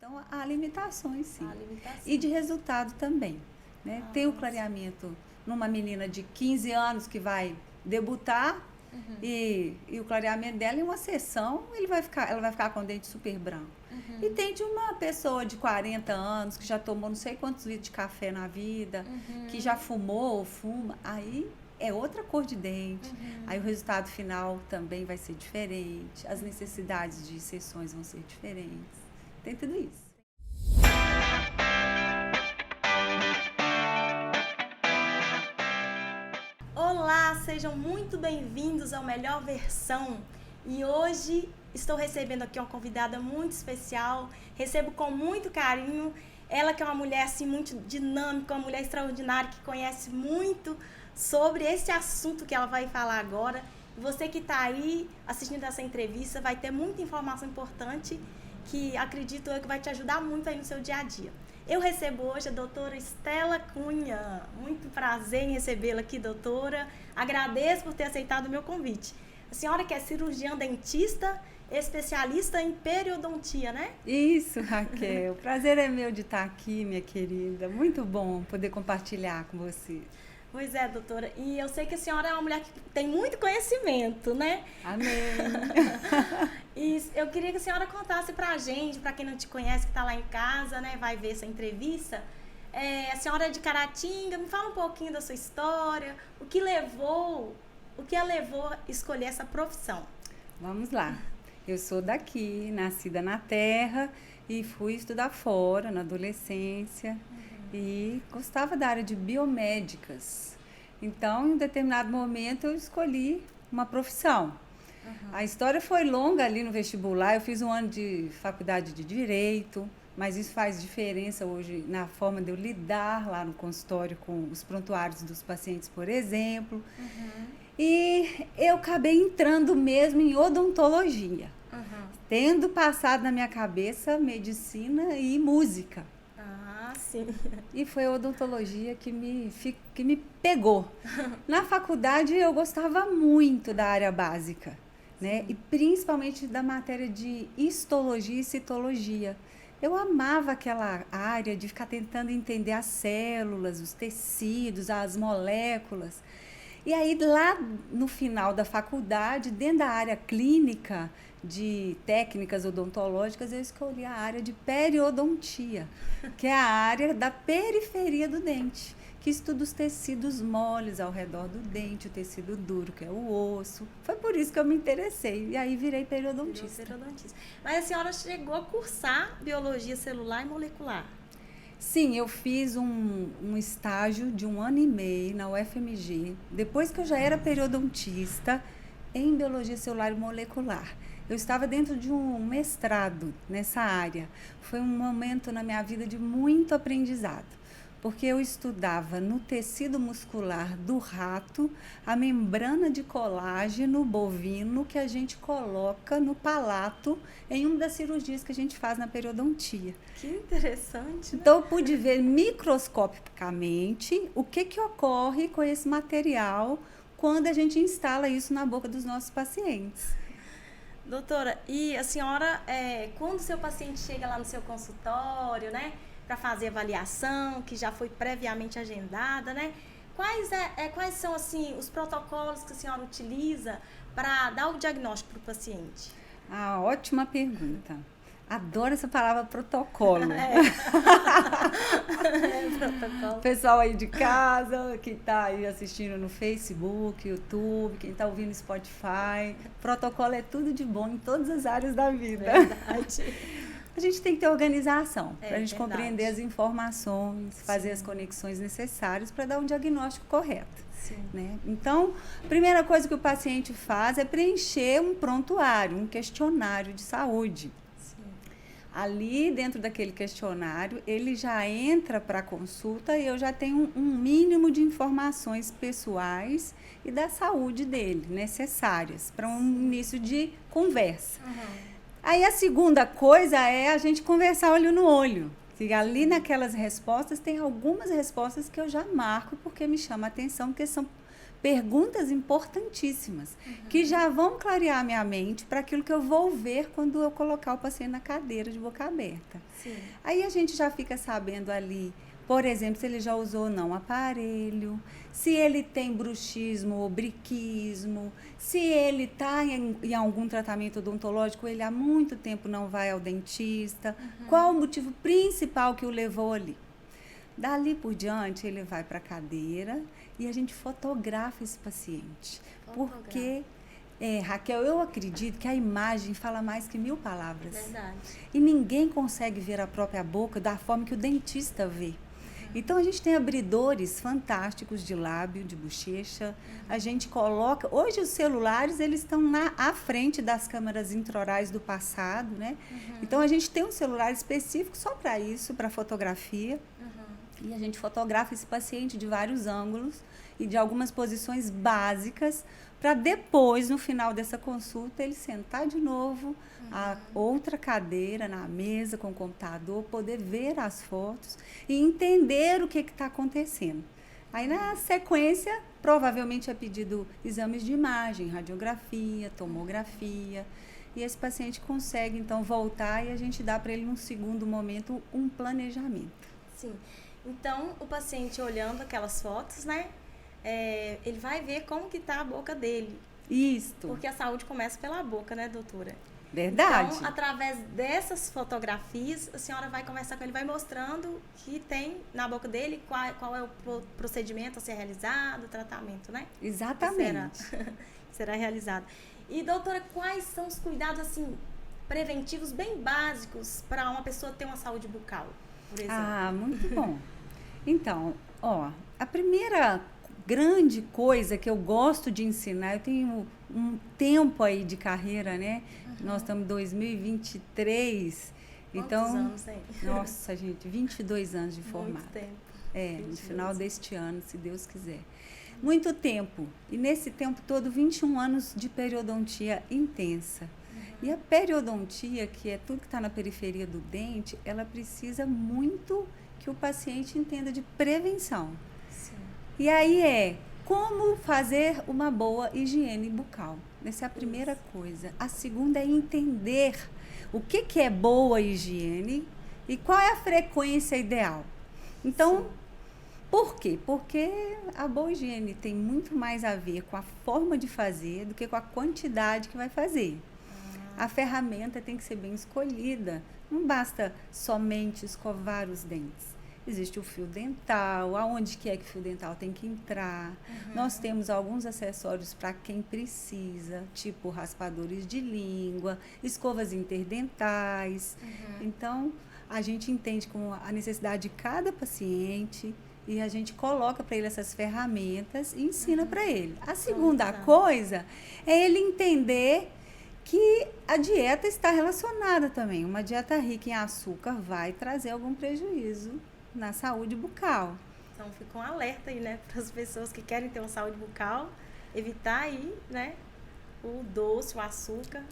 Então, há limitações, sim. Há limitações. E de resultado também, né? Tem o clareamento numa menina de 15 anos que vai debutar e o clareamento dela em uma sessão, ela vai ficar com o dente super branco. E tem de uma pessoa de 40 anos que já tomou não sei quantos litros de café na vida, que já fumou ou fuma, aí é outra cor de dente. Aí o resultado final também vai ser diferente, as necessidades de sessões vão ser diferentes. Tem tudo isso. Olá, sejam muito bem-vindos ao Melhor Versão. E hoje estou recebendo aqui uma convidada muito especial. Recebo com muito carinho. Ela que é uma mulher assim muito dinâmica, uma mulher extraordinária que conhece muito sobre esse assunto que ela vai falar agora. E você que está aí assistindo essa entrevista vai ter muita informação importante que acredito eu que vai te ajudar muito aí no seu dia a dia. Eu recebo hoje a doutora Estela Cunha. Muito prazer em recebê-la aqui, doutora. Agradeço por ter aceitado o meu convite. A senhora que é cirurgiã dentista, especialista em periodontia, né? Isso, Raquel. O prazer é meu de estar aqui, minha querida. Muito bom poder compartilhar com você. Pois é, doutora. E eu sei que a senhora é uma mulher que tem muito conhecimento, né? Amém. E eu queria que a senhora contasse pra gente, pra quem não te conhece, que tá lá em casa, né, vai ver essa entrevista. A senhora é de Caratinga, me fala um pouquinho da sua história, o que a levou a escolher essa profissão. Vamos lá. Eu sou daqui, nascida na terra e fui estudar fora na adolescência e gostava da área de biomédicas. Então, em um determinado momento, eu escolhi uma profissão. A história foi longa ali no vestibular, eu fiz um ano de faculdade de Direito, mas isso faz diferença hoje na forma de eu lidar lá no consultório com os prontuários dos pacientes, por exemplo. E eu acabei entrando mesmo em odontologia, tendo passado na minha cabeça medicina e música. Ah, sim. E foi a odontologia que me pegou. Na faculdade eu gostava muito da área básica, né? E principalmente da matéria de histologia e citologia. Eu amava aquela área de ficar tentando entender as células, os tecidos, as moléculas. E aí, lá no final da faculdade, dentro da área clínica de técnicas odontológicas, eu escolhi a área de periodontia, que é a área da periferia do dente, que estuda os tecidos moles ao redor do dente, o tecido duro, que é o osso. Foi por isso que eu me interessei, e aí virei periodontista. Mas a senhora chegou a cursar biologia celular e molecular? Sim, eu fiz um estágio de 1 ano e meio na UFMG, depois que eu já era periodontista, em biologia celular e molecular. Eu estava dentro de um mestrado nessa área. Foi um momento na minha vida de muito aprendizado, porque eu estudava no tecido muscular do rato a membrana de colágeno bovino que a gente coloca no palato em uma das cirurgias que a gente faz na periodontia. Que interessante, né? Então, eu pude ver microscopicamente o que ocorre com esse material quando a gente instala isso na boca dos nossos pacientes. Doutora, e a senhora, quando o seu paciente chega lá no seu consultório, né, para fazer avaliação, que já foi previamente agendada, né, quais são, assim, os protocolos que a senhora utiliza para dar o diagnóstico para o paciente? Ah, ótima pergunta. Adoro essa palavra protocolo. Protocolo. Pessoal aí de casa, que está aí assistindo no Facebook, YouTube, quem está ouvindo Spotify. Protocolo é tudo de bom em todas as áreas da vida. Verdade. A gente tem que ter organização para a gente verdade. compreender as informações, fazer as conexões necessárias para dar um diagnóstico correto. Sim. Né? Então, a primeira coisa que o paciente faz é preencher um prontuário, um questionário de saúde. Ali, dentro daquele questionário, ele já entra para a consulta e eu já tenho um mínimo de informações pessoais e da saúde dele, necessárias para um início de conversa. Aí a segunda coisa é a gente conversar olho no olho. E ali naquelas respostas, tem algumas respostas que eu já marco porque me chama a atenção, porque são perguntas importantíssimas, que já vão clarear minha mente para aquilo que eu vou ver quando eu colocar o paciente na cadeira de boca aberta. Sim. Aí a gente já fica sabendo ali, por exemplo, se ele já usou ou não aparelho, se ele tem bruxismo ou briquismo, se ele está em algum tratamento odontológico, ele há muito tempo não vai ao dentista, qual o motivo principal que o levou ali. Dali por diante, ele vai para a cadeira e a gente fotografa esse paciente. Porque, Raquel, eu acredito que a imagem fala mais que 1000 palavras. Verdade. E ninguém consegue ver a própria boca da forma que o dentista vê. Então, a gente tem abridores fantásticos de lábio, de bochecha. A gente coloca... Hoje, os celulares, eles estão à frente das câmeras intraorais do passado, né? Então, a gente tem um celular específico só para isso, para fotografia. E a gente fotografa esse paciente de vários ângulos e de algumas posições básicas para depois, no final dessa consulta, ele sentar de novo a outra cadeira na mesa com o computador, poder ver as fotos e entender o que está acontecendo. Aí, na sequência, provavelmente é pedido exames de imagem, radiografia, tomografia, e esse paciente consegue, então, voltar e a gente dá para ele, num segundo momento, um planejamento. Sim. Então, o paciente olhando aquelas fotos, né, ele vai ver como que tá a boca dele. Isto. Porque a saúde começa pela boca, né, doutora? Verdade. Então, através dessas fotografias, a senhora vai conversar com ele, vai mostrando que tem na boca dele qual é o procedimento a ser realizado, o tratamento, né? Exatamente. Será realizado. E, doutora, quais são os cuidados, assim, preventivos bem básicos para uma pessoa ter uma saúde bucal, por exemplo? Ah, muito bom. Então, a primeira grande coisa que eu gosto de ensinar, eu tenho um tempo aí de carreira, né? Nós estamos em 2023. Quantos então, anos tem? Nossa, gente, 22 anos de formada. Muito tempo. No final deste ano, se Deus quiser. Muito tempo. E nesse tempo todo, 21 anos de periodontia intensa. E a periodontia, que é tudo que está na periferia do dente, ela precisa muito que o paciente entenda de prevenção. Sim. E aí como fazer uma boa higiene bucal. Essa é a primeira coisa. A segunda é entender o que é boa higiene e qual é a frequência ideal. Então, sim, por quê? Porque a boa higiene tem muito mais a ver com a forma de fazer do que com a quantidade que vai fazer. A ferramenta tem que ser bem escolhida. Não basta somente escovar os dentes. Existe o fio dental, aonde que é que o fio dental tem que entrar. Nós temos alguns acessórios para quem precisa, tipo raspadores de língua, escovas interdentais. Então, a gente entende com a necessidade de cada paciente e a gente coloca para ele essas ferramentas e ensina para ele. A segunda coisa é ele entender que a dieta está relacionada também. Uma dieta rica em açúcar vai trazer algum prejuízo na saúde bucal. Então, fica um alerta aí, né, para as pessoas que querem ter uma saúde bucal, evitar aí, né, o doce, o açúcar.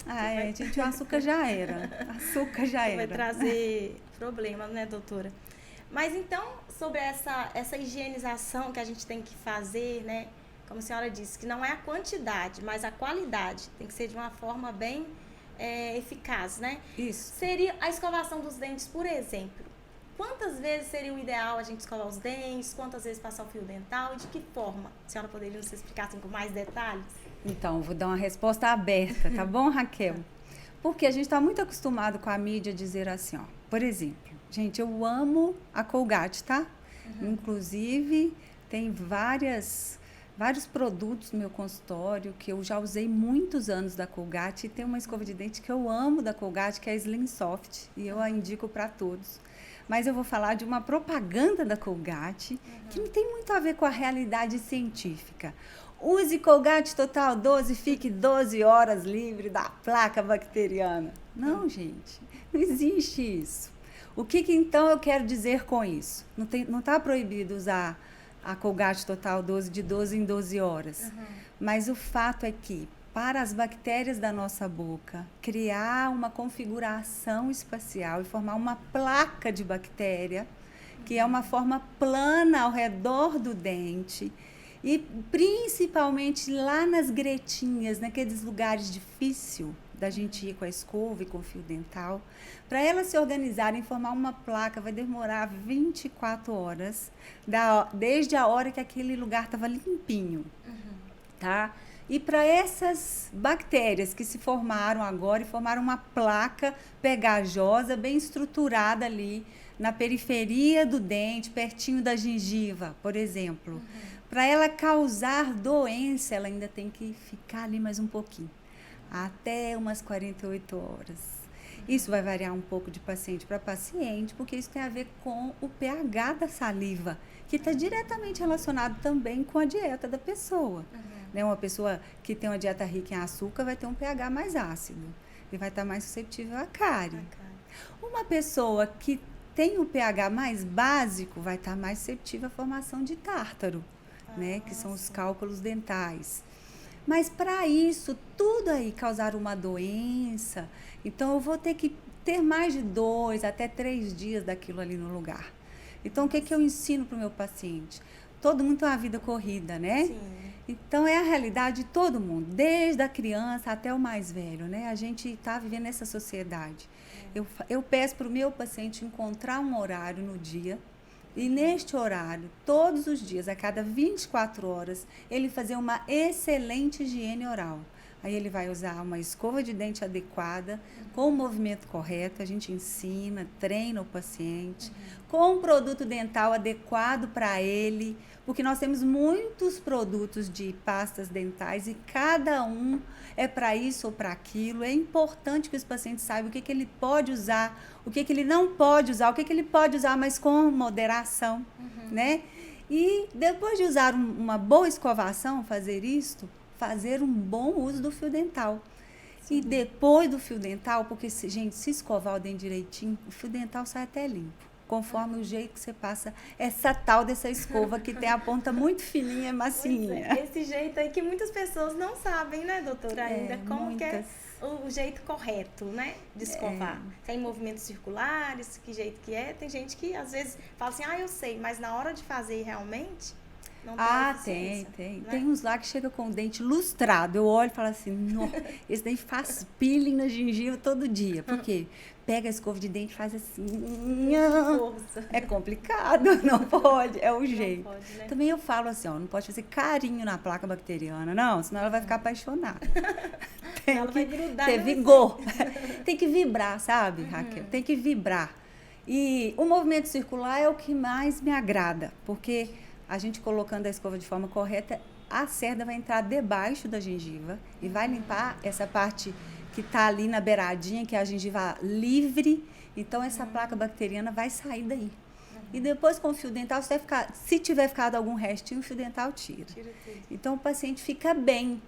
Gente, o açúcar já era. Açúcar já era. Vai trazer problema, né, doutora? Mas então, sobre essa higienização que a gente tem que fazer, né, como a senhora disse, que não é a quantidade, mas a qualidade. Tem que ser de uma forma bem eficaz, né? Isso. Seria a escovação dos dentes, por exemplo. Quantas vezes seria o ideal a gente escovar os dentes? Quantas vezes passar o fio dental? E de que forma? A senhora poderia nos explicar assim, com mais detalhes? Então, vou dar uma resposta aberta, tá bom, Raquel? Porque a gente está muito acostumado com a mídia dizer assim, por exemplo, gente, eu amo a Colgate, tá? Inclusive, tem vários produtos no meu consultório que eu já usei muitos anos da Colgate, e tem uma escova de dente que eu amo da Colgate, que é a Slim Soft, e eu a indico para todos. Mas eu vou falar de uma propaganda da Colgate que não tem muito a ver com a realidade científica. Use Colgate Total 12, fique 12 horas livre da placa bacteriana. Não, gente, não existe isso. O que então eu quero dizer com isso? Não está proibido usar a Colgate Total 12 de 12 em 12 horas. Mas o fato é que, para as bactérias da nossa boca, criar uma configuração espacial e formar uma placa de bactéria, que é uma forma plana ao redor do dente, E principalmente lá nas gretinhas, naqueles lugares difíceis da gente ir com a escova e com o fio dental, para elas se organizarem, formar uma placa, vai demorar 24 horas, desde a hora que aquele lugar estava limpinho, tá? E para essas bactérias que se formaram agora e formaram uma placa pegajosa, bem estruturada ali na periferia do dente, pertinho da gengiva, por exemplo. Para ela causar doença, ela ainda tem que ficar ali mais um pouquinho, até umas 48 horas. Isso vai variar um pouco de paciente para paciente, porque isso tem a ver com o pH da saliva, que está diretamente relacionado também com a dieta da pessoa. Né? Uma pessoa que tem uma dieta rica em açúcar vai ter um pH mais ácido e vai estar mais suscetível à cárie. Uma pessoa que tem o pH mais básico vai estar mais suscetível à formação de tártaro, né? Que são os cálculos dentais. Mas para isso, tudo aí causar uma doença, então eu vou ter que ter mais de 2 até 3 dias daquilo ali no lugar. Então, o que eu ensino para o meu paciente? Todo mundo tem uma vida corrida, né? Sim. Então, é a realidade de todo mundo, desde a criança até o mais velho, né? A gente está vivendo nessa sociedade. Eu peço para o meu paciente encontrar um horário no dia, e neste horário, todos os dias, a cada 24 horas, ele fazer uma excelente higiene oral. Aí ele vai usar uma escova de dente adequada, com o movimento correto, a gente ensina, treina o paciente, com um produto dental adequado para ele, porque nós temos muitos produtos de pastas dentais e cada um é para isso ou para aquilo. É importante que os pacientes saibam o que ele pode usar, o que ele não pode usar, o que ele pode usar, mas com moderação, né? E depois de usar uma boa escovação, fazer um bom uso do fio dental. Sim. E depois do fio dental, porque, gente, se escovar o dente direitinho, o fio dental sai até limpo, conforme o jeito que você passa essa tal dessa escova que tem a ponta muito fininha e macinha. Esse jeito aí que muitas pessoas não sabem, né, doutora, ainda, como que é o jeito correto, né, de escovar. Tem movimentos circulares, que jeito que é. Tem gente que, às vezes, fala assim, eu sei, mas na hora de fazer realmente... Tem. Né? Tem uns lá que chega com o dente lustrado. Eu olho e falo assim, esse daí faz peeling na gengiva todo dia. Por quê? Pega a escova de dente e faz assim. É complicado, não pode, é o jeito. Pode, né? Também eu falo assim, não pode fazer carinho na placa bacteriana, não, senão ela vai ficar apaixonada. Ela vai grudar. Ter vigor. Tem que vibrar, sabe, Raquel? Tem que vibrar. E o movimento circular é o que mais me agrada, porque a gente colocando a escova de forma correta, a cerda vai entrar debaixo da gengiva e vai limpar essa parte que está ali na beiradinha, que é a gengiva livre. Então, essa placa bacteriana vai sair daí. E depois, com o fio dental, se tiver ficado algum restinho, o fio dental tira. Então, o paciente fica bem.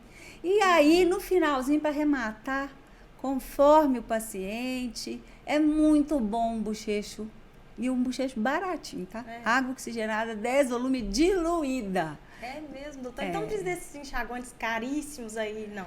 E aí, no finalzinho, para arrematar, conforme o paciente, é muito bom um bochecho. E um bochecho baratinho, tá? Água oxigenada, 10 volume diluída. É mesmo, doutor? Então não precisa desses enxaguantes caríssimos aí, não?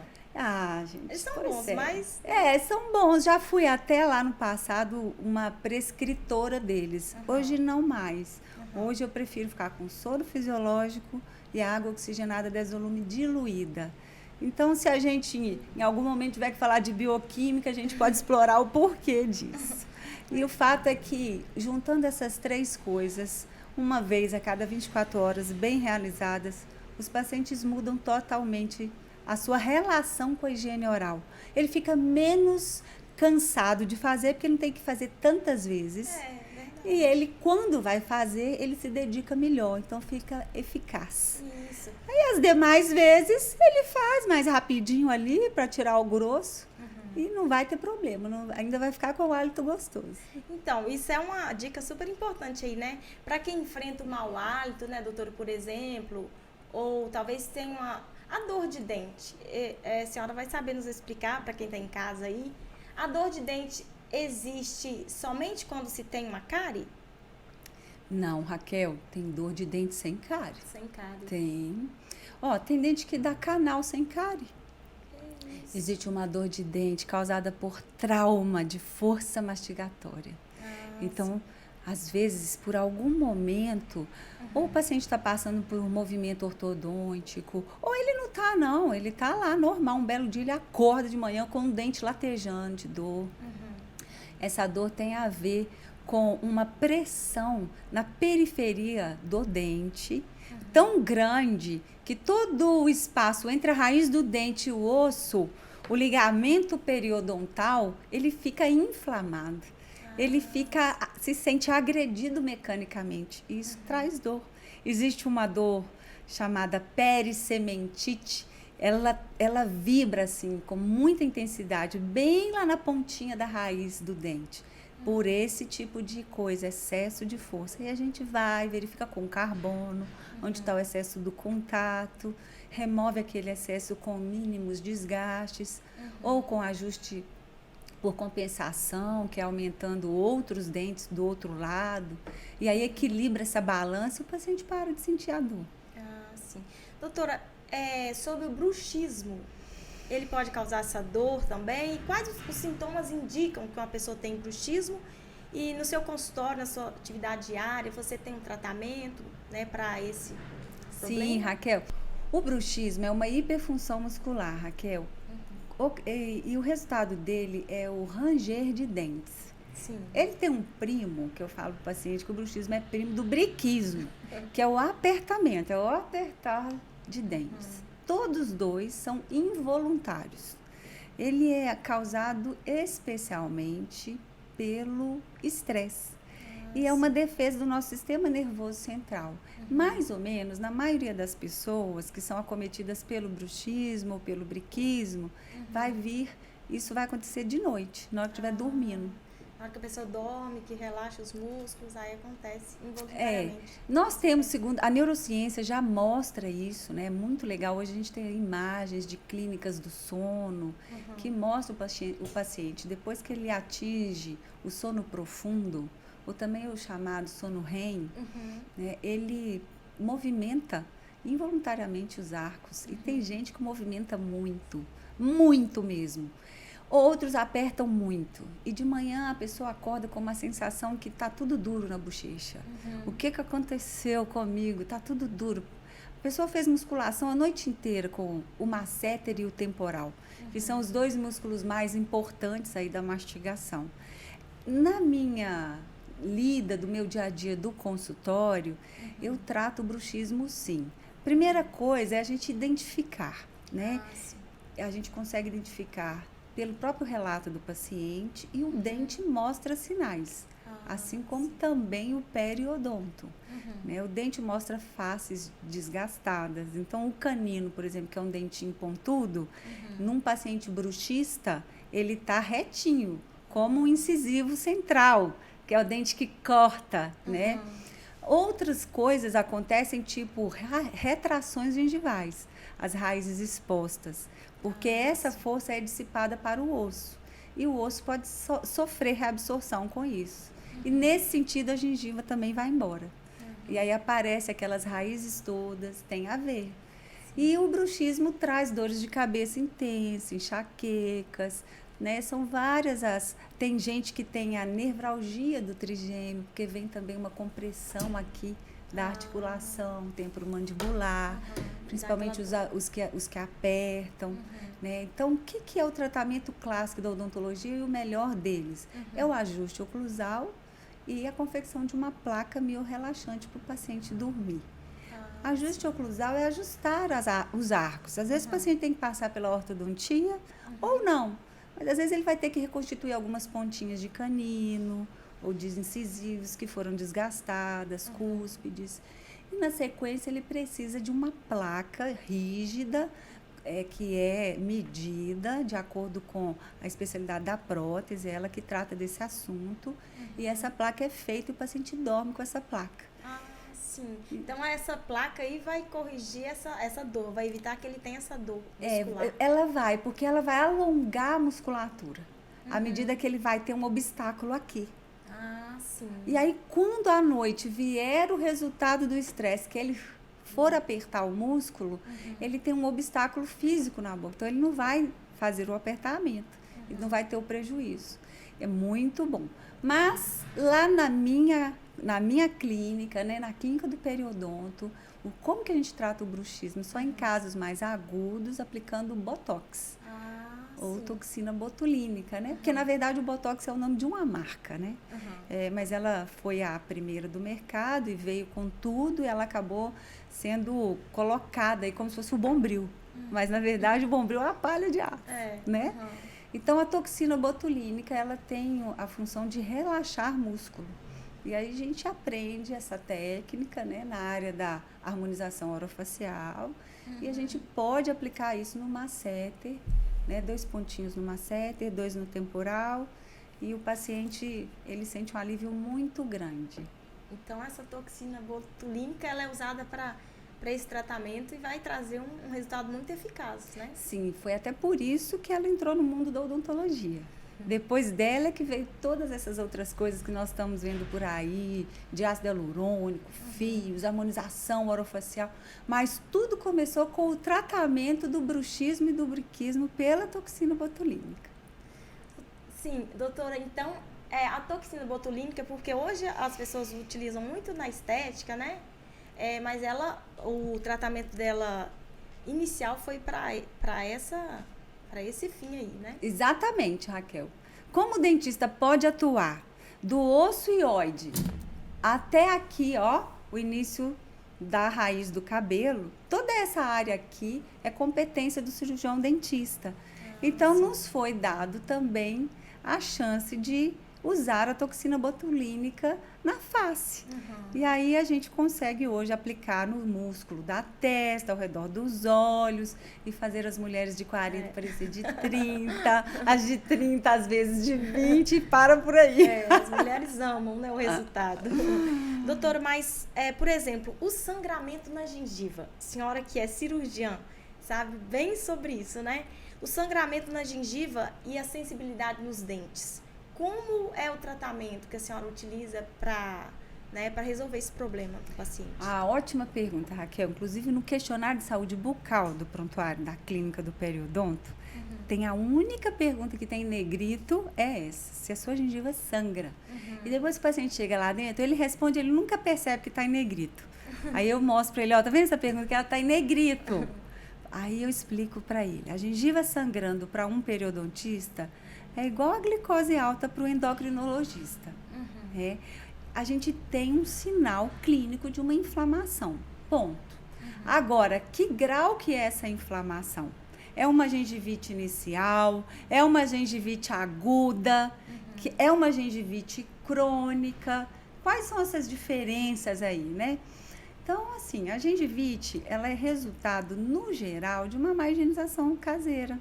Gente. Eles são bons, mas... são bons. Já fui até lá no passado uma prescritora deles. Hoje não mais. Hoje eu prefiro ficar com soro fisiológico e água oxigenada, 10 volume diluída. Então, se a gente, em algum momento, tiver que falar de bioquímica, a gente pode explorar o porquê disso. E o fato é que, juntando essas 3 coisas, uma vez a cada 24 horas, bem realizadas, os pacientes mudam totalmente a sua relação com a higiene oral. Ele fica menos cansado de fazer, porque não tem que fazer tantas vezes. E ele, quando vai fazer, ele se dedica melhor, então fica eficaz. Isso. Aí, as demais vezes, ele faz mais rapidinho ali, para tirar o grosso. E não vai ter problema, ainda vai ficar com o hálito gostoso. Então, isso é uma dica super importante aí, né? Para quem enfrenta o mau hálito, né, doutora, por exemplo, ou talvez tenha a dor de dente. A senhora vai saber nos explicar, para quem está em casa aí, a dor de dente existe somente quando se tem uma cárie? Não, Raquel, tem dor de dente sem cárie. Sem cárie. Tem. Tem dente que dá canal sem cárie. Existe uma dor de dente causada por trauma de força mastigatória. Então, às vezes, por algum momento, ou o paciente está passando por um movimento ortodôntico, ou ele não está, não. Ele está lá, normal. Um belo dia, ele acorda de manhã com um dente latejando de dor. Essa dor tem a ver com uma pressão na periferia do dente, tão grande que todo o espaço entre a raiz do dente e o osso, o ligamento periodontal, ele fica inflamado. Ele se sente agredido mecanicamente. E isso traz dor. Existe uma dor chamada pericementite. Ela vibra assim, com muita intensidade, bem lá na pontinha da raiz do dente. Por esse tipo de coisa, excesso de força. E a gente vai, verifica com carbono, onde está o excesso do contato, remove aquele excesso com mínimos desgastes, ou com ajuste por compensação, que é aumentando outros dentes do outro lado. E aí equilibra essa balança e o paciente para de sentir a dor. Ah, sim. Doutora, sobre o bruxismo, ele pode causar essa dor também? E quais os sintomas indicam que uma pessoa tem bruxismo? E no seu consultório, na sua atividade diária, você tem um tratamento, né, para esse problema? Sim, Raquel. O bruxismo é uma hiperfunção muscular, Raquel. E o resultado dele é o ranger de dentes. Sim. Ele tem um primo, que eu falo para o paciente, que o bruxismo é primo do briquismo, que é o apertamento, é o apertar de dentes. Todos dois são involuntários. Ele é causado especialmente pelo estresse. E é uma defesa do nosso sistema nervoso central. Mais ou menos, na maioria das pessoas que são acometidas pelo bruxismo ou pelo briquismo, isso vai acontecer de noite, na hora que estiver dormindo. Na hora que a pessoa dorme, que relaxa os músculos, aí acontece involuntariamente. Nós temos, segundo a neurociência já mostra isso, né? É muito legal. Hoje a gente tem imagens de clínicas do sono que mostram o paciente, depois que ele atinge o sono profundo, ou também o chamado sono REM, né? Ele movimenta involuntariamente os arcos. E tem gente que movimenta muito, muito mesmo. Outros apertam muito. E de manhã a pessoa acorda com uma sensação que está tudo duro na bochecha. O que aconteceu comigo? Está tudo duro. A pessoa fez musculação a noite inteira com o masseter e o temporal, que são os dois músculos mais importantes aí da mastigação. Na minha lida do meu dia a dia do consultório, eu trato o bruxismo sim. Primeira coisa é a gente identificar, né? A gente consegue identificar pelo próprio relato do paciente e o dente mostra sinais, assim como também o periodonto. Né? O dente mostra faces desgastadas. Então, o canino, por exemplo, que é um dentinho pontudo, num paciente bruxista, ele está retinho, como um incisivo central, que é o dente que corta, né? Outras coisas acontecem, tipo retrações gengivais, as raízes expostas, porque essa força é dissipada para o osso. E o osso pode sofrer reabsorção com isso. E nesse sentido, a gengiva também vai embora. E aí aparece aquelas raízes todas, tem a ver. E o bruxismo traz dores de cabeça intensas, enxaquecas, né? São várias tem gente que tem a nevralgia do trigêmeo, porque vem também uma compressão aqui da articulação temporomandibular, principalmente os que apertam. Né? Então, o que é o tratamento clássico da odontologia e o melhor deles? É o ajuste oclusal e a confecção de uma placa miorrelaxante para o paciente dormir. Ajuste oclusal é ajustar os arcos. Às vezes o paciente tem que passar pela ortodontia ou não. Mas às vezes ele vai ter que reconstituir algumas pontinhas de canino ou de incisivos que foram desgastadas, cúspides. E na sequência ele precisa de uma placa rígida, que é medida de acordo com a especialidade da prótese, ela que trata desse assunto. E essa placa é feita e o paciente dorme com essa placa. Sim. Então, essa placa aí vai corrigir essa dor, vai evitar que ele tenha essa dor muscular. Ela vai, porque ela vai alongar a musculatura, à medida que ele vai ter um obstáculo aqui. Sim. E aí, quando à noite vier o resultado do estresse, que ele for apertar o músculo, ele tem um obstáculo físico na boca. Então, ele não vai fazer o apertamento, ele não vai ter o prejuízo. É muito bom. Mas lá na minha clínica, né, na clínica do periodonto, como que a gente trata o bruxismo? Só em casos mais agudos, aplicando botox ou sim. toxina botulínica, né? Porque, na verdade, o botox é o nome de uma marca, né? Mas ela foi a primeira do mercado e veio com tudo e ela acabou sendo colocada aí como se fosse o Bombril. Mas, na verdade, o Bombril é a palha de aço, né? Então, a toxina botulínica, ela tem a função de relaxar músculo. E aí a gente aprende essa técnica, né, na área da harmonização orofacial. E a gente pode aplicar isso no masseter, né, 2 pontinhos no masseter, 2 no temporal. E o paciente, ele sente um alívio muito grande. Então, essa toxina botulínica, ela é usada para esse tratamento e vai trazer um resultado muito eficaz, né? Sim, foi até por isso que ela entrou no mundo da odontologia. Depois dela é que veio todas essas outras coisas que nós estamos vendo por aí, de ácido hialurônico, fios, harmonização orofacial, mas tudo começou com o tratamento do bruxismo e do briquismo pela toxina botulínica. Sim, doutora, então, a toxina botulínica, porque hoje as pessoas utilizam muito na estética, né? Mas o tratamento dela inicial foi para esse fim aí, né? Exatamente, Raquel. Como o dentista pode atuar do osso hioide até aqui, ó, o início da raiz do cabelo, toda essa área aqui é competência do cirurgião dentista. Então, sim. nos foi dado também a chance de usar a toxina botulínica na face. E aí a gente consegue hoje aplicar no músculo da testa, ao redor dos olhos e fazer as mulheres de 40 parecer de 30, as de 30 às vezes de 20 e para por aí. As mulheres amam, né, o resultado. Doutora, mas, por exemplo, o sangramento na gengiva, senhora que é cirurgiã, sabe bem sobre isso, né? O sangramento na gengiva e a sensibilidade nos dentes. Como é o tratamento que a senhora utiliza para resolver esse problema do paciente? Ótima pergunta, Raquel. Inclusive, no questionário de saúde bucal do prontuário da clínica do periodonto, tem a única pergunta que tem em negrito é essa, se a sua gengiva sangra. E depois que o paciente chega lá dentro, ele responde, ele nunca percebe que está em negrito. Aí eu mostro para ele, ó, tá vendo essa pergunta que ela está em negrito? Aí eu explico para ele, a gengiva sangrando para um periodontista é igual a glicose alta para o endocrinologista. A gente tem um sinal clínico de uma inflamação, ponto. Agora, que grau que é essa inflamação? É uma gengivite inicial? É uma gengivite aguda? É uma gengivite crônica? Quais são essas diferenças aí, né? Então, assim, a gengivite, ela é resultado, no geral, de uma má higienização caseira.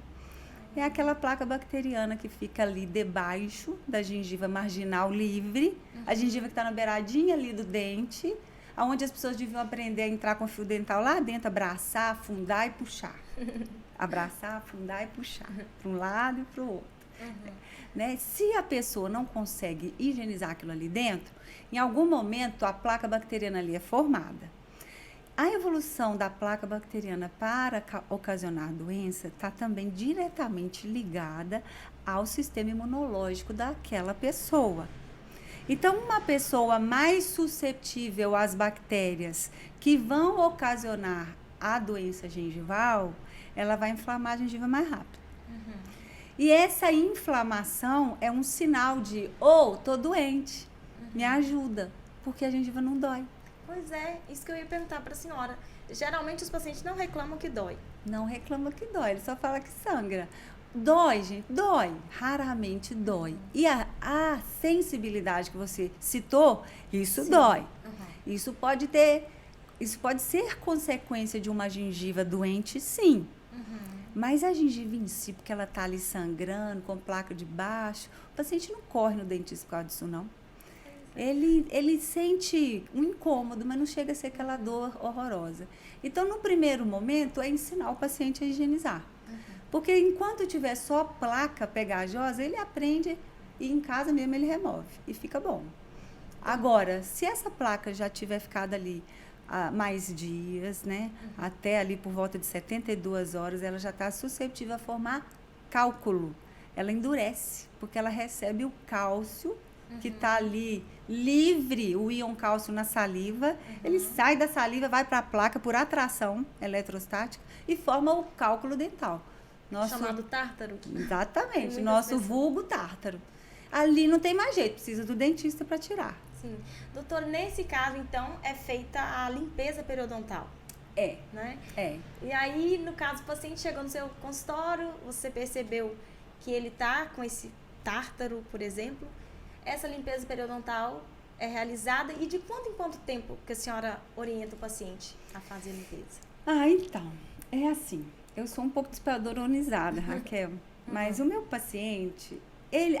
É aquela placa bacteriana que fica ali debaixo da gengiva marginal livre, a gengiva que está na beiradinha ali do dente, onde as pessoas deviam aprender a entrar com o fio dental lá dentro, abraçar, afundar e puxar. Abraçar, afundar e puxar, para um lado e para o outro. Né? Se a pessoa não consegue higienizar aquilo ali dentro, em algum momento a placa bacteriana ali é formada. A evolução da placa bacteriana para ocasionar doença está também diretamente ligada ao sistema imunológico daquela pessoa. Então, uma pessoa mais suscetível às bactérias que vão ocasionar a doença gengival, ela vai inflamar a gengiva mais rápido. E essa inflamação é um sinal de, tô doente, me ajuda, porque a gengiva não dói. Pois é, isso que eu ia perguntar para a senhora. Geralmente os pacientes não reclamam que dói. Não reclama que dói, ele só fala que sangra. Dói, gente, dói. Raramente dói. E a sensibilidade que você citou, isso Sim. dói. Isso pode ser consequência de uma gengiva doente, sim. Mas a gengiva em si, porque ela está ali sangrando, com placa de baixo, o paciente não corre no dentista por causa disso, não. Ele sente um incômodo, mas não chega a ser aquela dor horrorosa. Então, no primeiro momento, é ensinar o paciente a higienizar. Porque enquanto tiver só placa pegajosa, ele aprende e em casa mesmo ele remove e fica bom. Agora, se essa placa já tiver ficado ali mais dias, né? Até ali por volta de 72 horas, ela já está suscetível a formar cálculo. ela endurece, porque ela recebe o cálcio que está ali livre, o íon cálcio na saliva, ele sai da saliva, vai para a placa por atração eletrostática e forma o cálculo dental. Chamado tártaro? Exatamente, nosso vulgo tártaro. Ali não tem mais jeito, precisa do dentista para tirar. Sim. Doutor, nesse caso, então, é feita a limpeza periodontal? Né? E aí, no caso, o paciente chegou no seu consultório, você percebeu que ele está com esse tártaro, por exemplo. Essa limpeza periodontal é realizada e de quanto em quanto tempo que a senhora orienta o paciente a fazer a limpeza? Então, é assim, eu sou um pouco despadronizada, Raquel, mas o meu paciente,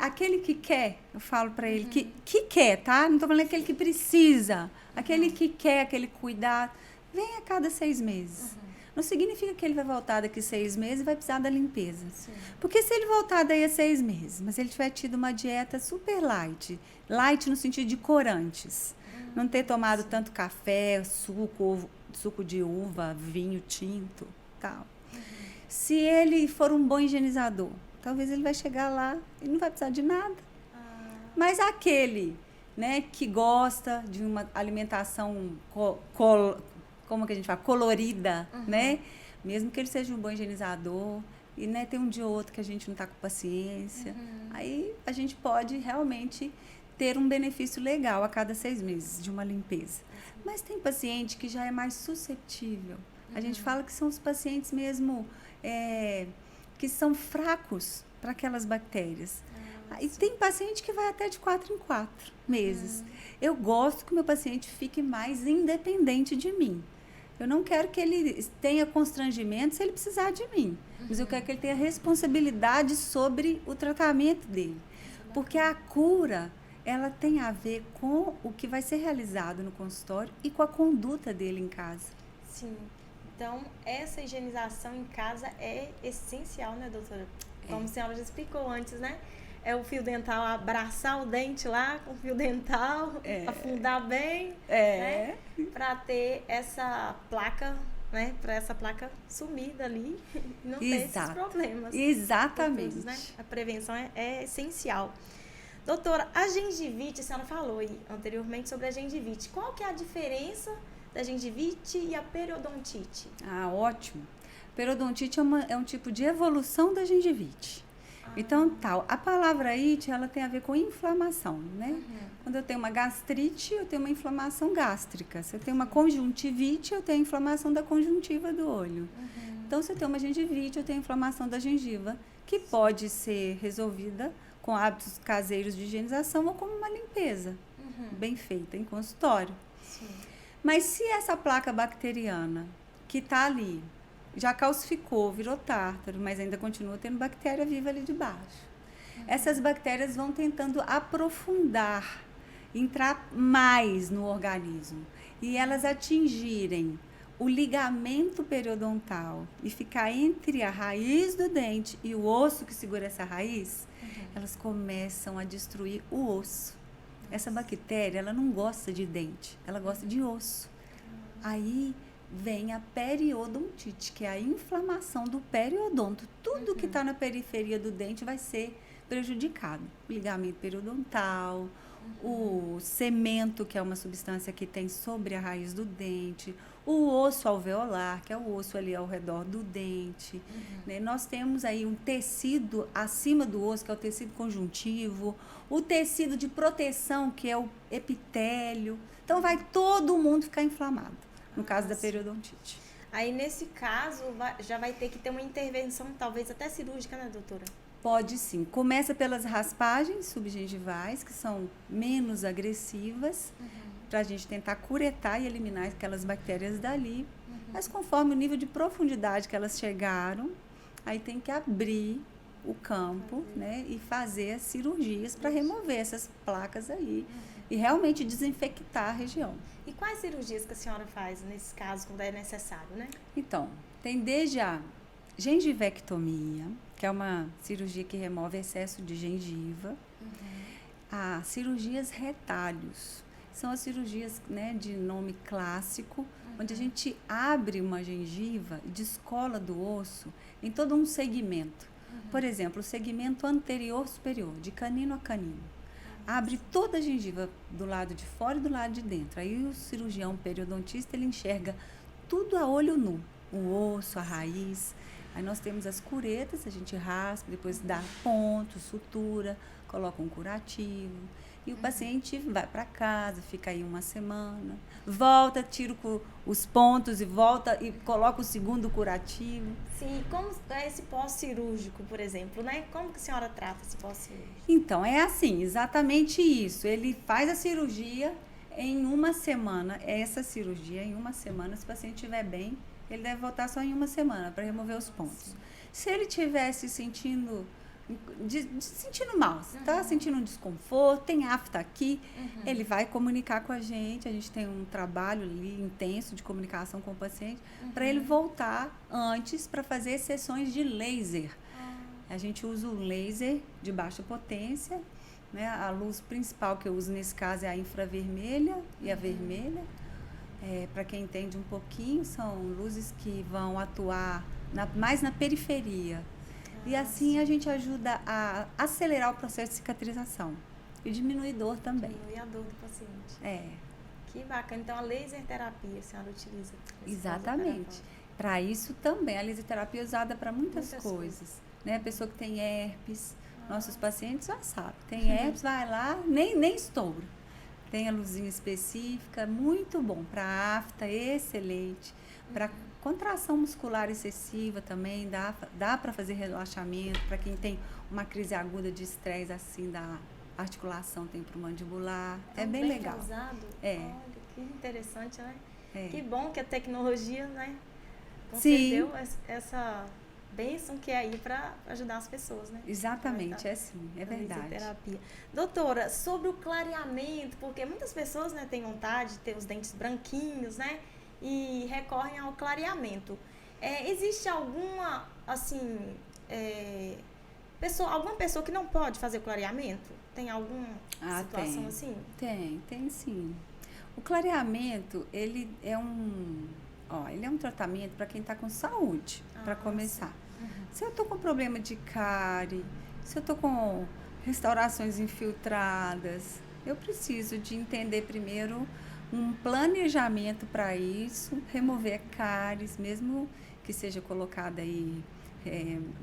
aquele que quer, eu falo para ele, que quer, tá? Não tô falando aquele que precisa, aquele que quer, aquele cuidado, vem a cada 6 meses. Não significa que ele vai voltar daqui 6 meses e vai precisar da limpeza. Sim. Porque se ele voltar daí a 6 meses, mas ele tiver tido uma dieta super light no sentido de corantes, não ter tomado tanto café, suco de uva, vinho tinto, tal. Se ele for um bom higienizador, talvez ele vai chegar lá e não vai precisar de nada. Mas aquele, né, que gosta de uma alimentação como que a gente fala, colorida, né? Mesmo que ele seja um bom higienizador, e né, tem um dia ou outro que a gente não está com paciência, aí a gente pode realmente ter um benefício legal a cada 6 meses de uma limpeza. Mas tem paciente que já é mais suscetível. A gente fala que são os pacientes mesmo que são fracos para aquelas bactérias. E tem paciente que vai até de 4 em 4 meses. Eu gosto que o meu paciente fique mais independente de mim. Eu não quero que ele tenha constrangimento se ele precisar de mim. Mas eu quero que ele tenha responsabilidade sobre o tratamento dele. Porque a cura, ela tem a ver com o que vai ser realizado no consultório e com a conduta dele em casa. Sim. Então, essa higienização em casa é essencial, né, doutora? Como a senhora já explicou antes, né? É o fio dental, abraçar o dente lá com o fio dental, afundar bem, né? Para ter essa placa, né? Para essa placa sumir dali e não ter esses problemas. Exatamente. Futuros, né? A prevenção é essencial. Doutora, a gengivite, a senhora falou aí anteriormente sobre a gengivite. Qual que é a diferença da gengivite e a periodontite? Ótimo. Periodontite é um tipo de evolução da gengivite. Então, a palavra ite, ela tem a ver com inflamação, né? Quando eu tenho uma gastrite, eu tenho uma inflamação gástrica. Se eu tenho uma conjuntivite, eu tenho inflamação da conjuntiva do olho. Então, se eu tenho uma gengivite, eu tenho inflamação da gengiva, que pode ser resolvida com hábitos caseiros de higienização ou como uma limpeza bem feita em consultório. Sim. Mas se essa placa bacteriana que está ali já calcificou, virou tártaro, mas ainda continua tendo bactéria viva ali debaixo. Essas bactérias vão tentando aprofundar, entrar mais no organismo. E elas atingirem o ligamento periodontal e ficar entre a raiz do dente e o osso que segura essa raiz, elas começam a destruir o osso. Essa bactéria, ela não gosta de dente, ela gosta de osso. Aí vem a periodontite, que é a inflamação do periodonto. Tudo que está na periferia do dente vai ser prejudicado. O ligamento periodontal, o cemento, que é uma substância que tem sobre a raiz do dente, o osso alveolar, que é o osso ali ao redor do dente. Né? Nós temos aí um tecido acima do osso, que é o tecido conjuntivo, o tecido de proteção, que é o epitélio. Então, vai todo mundo ficar inflamado. No caso da periodontite. Aí, nesse caso, já vai ter que ter uma intervenção, talvez até cirúrgica, né, doutora? Pode sim. Começa pelas raspagens subgengivais, que são menos agressivas, para a gente tentar curetar e eliminar aquelas bactérias dali. Mas conforme o nível de profundidade que elas chegaram, aí tem que abrir o campo, né, e fazer as cirurgias para remover essas placas aí e realmente desinfectar a região. E quais cirurgias que a senhora faz nesse caso, quando é necessário, né? Então, tem desde a gengivectomia, que é uma cirurgia que remove excesso de gengiva, a cirurgias retalhos. São as cirurgias, né, de nome clássico, onde a gente abre uma gengiva e descola do osso em todo um segmento. Por exemplo, o segmento anterior superior, de canino a canino. Abre toda a gengiva do lado de fora e do lado de dentro. Aí o cirurgião periodontista, ele enxerga tudo a olho nu. O osso, a raiz. Aí nós temos as curetas, a gente raspa, depois dá ponto, sutura, coloca um curativo. E o paciente vai para casa, fica aí uma semana, volta, tira os pontos e volta e coloca o segundo curativo. Sim, como é esse pós-cirúrgico, por exemplo, né? Como que a senhora trata esse pós-cirúrgico? Então, é assim, exatamente isso. Ele faz a cirurgia em uma semana. Essa cirurgia, em uma semana, se o paciente estiver bem, ele deve voltar só em uma semana para remover os pontos. Se ele estiver se sentindo mal, tá sentindo um desconforto, tem afta aqui, ele vai comunicar com a gente tem um trabalho ali intenso de comunicação com o paciente, para ele voltar antes para fazer sessões de laser. A gente usa o laser de baixa potência, né? A luz principal que eu uso nesse caso é a infravermelha e a vermelha. Para quem entende um pouquinho, são luzes que vão atuar mais na periferia. E assim a gente ajuda a acelerar o processo de cicatrização e diminuir dor também. Diminuir a dor do paciente. Que bacana. Então, a laser terapia a senhora utiliza? Exatamente. Para isso também. A laser terapia é usada para muitas coisas. Né? A pessoa que tem herpes, nossos pacientes já sabem. Tem herpes, vai lá, nem estoura. Tem a luzinha específica, muito bom. Para afta, excelente. Para contração muscular excessiva também, dá para fazer relaxamento. Para quem tem uma crise aguda de estresse assim da articulação temporomandibular. É bem legal. Usado? Olha, que interessante, né? Que bom que a tecnologia, né, concedeu essa bênção que é aí para ajudar as pessoas, né? Exatamente, é verdade. Terapia. Doutora, sobre o clareamento, porque muitas pessoas, né, têm vontade de ter os dentes branquinhos, né? E recorrem ao clareamento. Existe alguma, assim, alguma pessoa que não pode fazer clareamento? Tem alguma situação assim? Tem sim. O clareamento, ele é um tratamento para quem está com saúde, para começar. Se eu estou com problema de cárie, se eu estou com restaurações infiltradas, eu preciso de entender primeiro um planejamento para isso, remover cáries, mesmo que seja colocado aí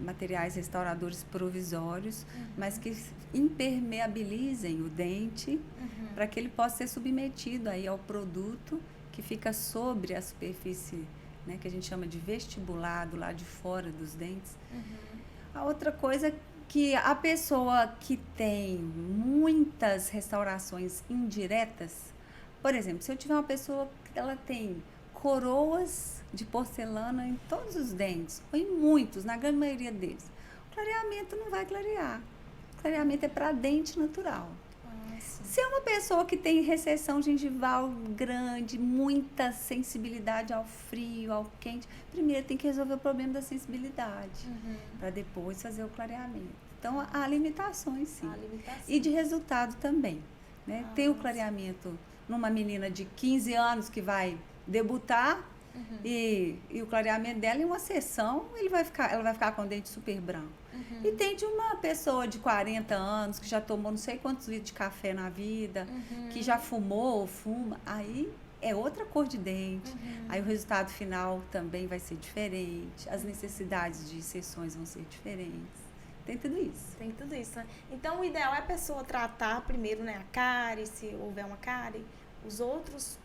materiais restauradores provisórios, mas que impermeabilizem o dente para que ele possa ser submetido aí ao produto que fica sobre a superfície, né, que a gente chama de vestibular, do lado de fora dos dentes. A outra coisa que a pessoa que tem muitas restaurações indiretas, por exemplo, se eu tiver uma pessoa que ela tem coroas de porcelana em todos os dentes, ou em muitos, na grande maioria deles, o clareamento não vai clarear. O clareamento é para dente natural. Se é uma pessoa que tem recessão gengival grande, muita sensibilidade ao frio, ao quente, primeiro tem que resolver o problema da sensibilidade, para depois fazer o clareamento. Então, há limitações, sim. E de resultado também. Né? Tem o clareamento numa menina de 15 anos que vai debutar, e o clareamento dela, em uma sessão, ela vai ficar com o dente super branco. E tem de uma pessoa de 40 anos que já tomou não sei quantos litros de café na vida, que já fumou ou fuma, aí é outra cor de dente. Aí o resultado final também vai ser diferente, as necessidades de sessões vão ser diferentes. Tem tudo isso. Tem tudo isso, né? Então, o ideal é a pessoa tratar primeiro, né, a cárie, se houver uma cárie, os outros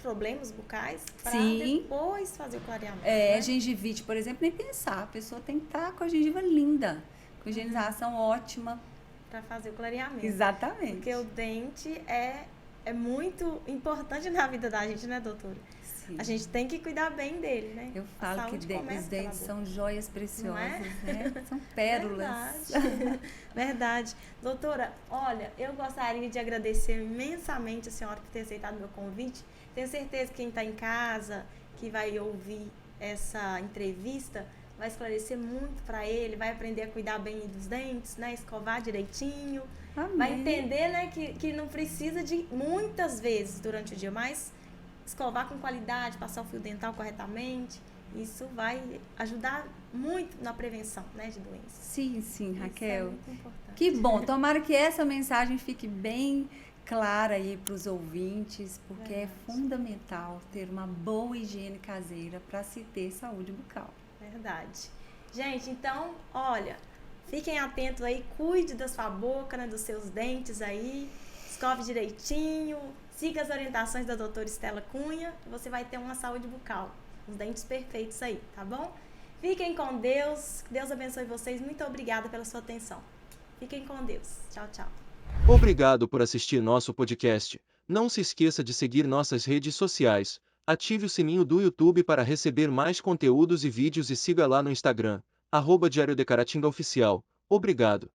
problemas bucais, para depois fazer o clareamento. Né? Gengivite, por exemplo, nem pensar. A pessoa tem que estar com a gengiva linda, com higienização ótima. Para fazer o clareamento. Exatamente. Porque o dente é muito importante na vida da gente, né, doutora? Sim. A gente tem que cuidar bem dele, né? Eu falo que os dentes são joias preciosas, né? São pérolas. Verdade. Verdade. Doutora, olha, eu gostaria de agradecer imensamente a senhora por ter aceitado o meu convite. Tenho certeza que quem está em casa, que vai ouvir essa entrevista, vai esclarecer muito para ele, vai aprender a cuidar bem dos dentes, né? Escovar direitinho. Amém. Vai entender, né, que não precisa de muitas vezes durante o dia, mas escovar com qualidade, passar o fio dental corretamente Isso vai ajudar muito na prevenção, né, de doenças. Sim, sim, Raquel. Isso é muito importante. Que bom. Tomara que essa mensagem fique bem clara aí para os ouvintes, porque é fundamental ter uma boa higiene caseira para se ter saúde bucal. Verdade. Gente, então, olha, fiquem atentos aí, cuide da sua boca, né, dos seus dentes aí, escove direitinho, siga as orientações da doutora Estela Cunha, e você vai ter uma saúde bucal, os dentes perfeitos aí, tá bom? Fiquem com Deus, que Deus abençoe vocês, muito obrigada pela sua atenção. Fiquem com Deus. Tchau, tchau. Obrigado por assistir nosso podcast. Não se esqueça de seguir nossas redes sociais. Ative o sininho do YouTube para receber mais conteúdos e vídeos e siga lá no Instagram, @Diário de Caratinga Oficial. Obrigado.